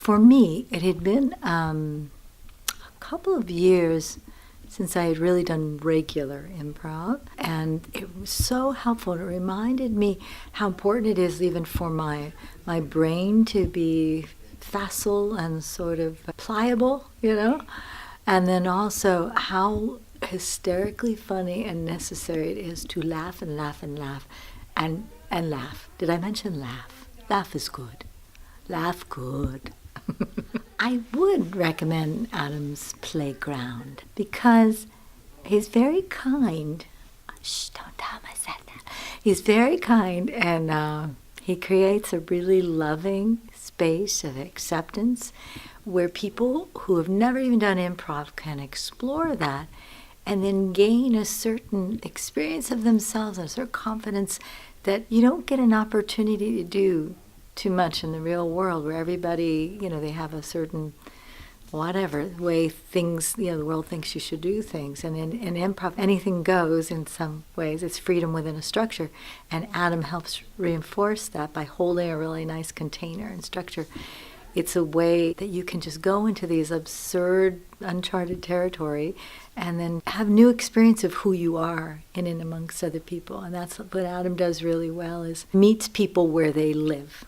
For me, it had been a couple of years since I had really done regular improv, and it was so helpful. It reminded me how important it is even for my brain to be facile and sort of pliable, and then also how hysterically funny and necessary it is to laugh and laugh and laugh and laugh. Did I mention laugh? Laugh is good. Laugh good. I would recommend Adam's Playground because he's very kind. Shh, don't tell him I said that. He's very kind, and he creates a really loving space of acceptance where people who have never even done improv can explore that and then gain a certain experience of themselves and a certain confidence that you don't get an opportunity to do too much in the real world, where everybody, they have a certain whatever way things, the world thinks you should do things. And in improv, anything goes in some ways. It's freedom within a structure. And Adam helps reinforce that by holding a really nice container and structure. It's a way that you can just go into these absurd, uncharted territory and then have new experience of who you are in and amongst other people. And that's what Adam does really well, is meets people where they live.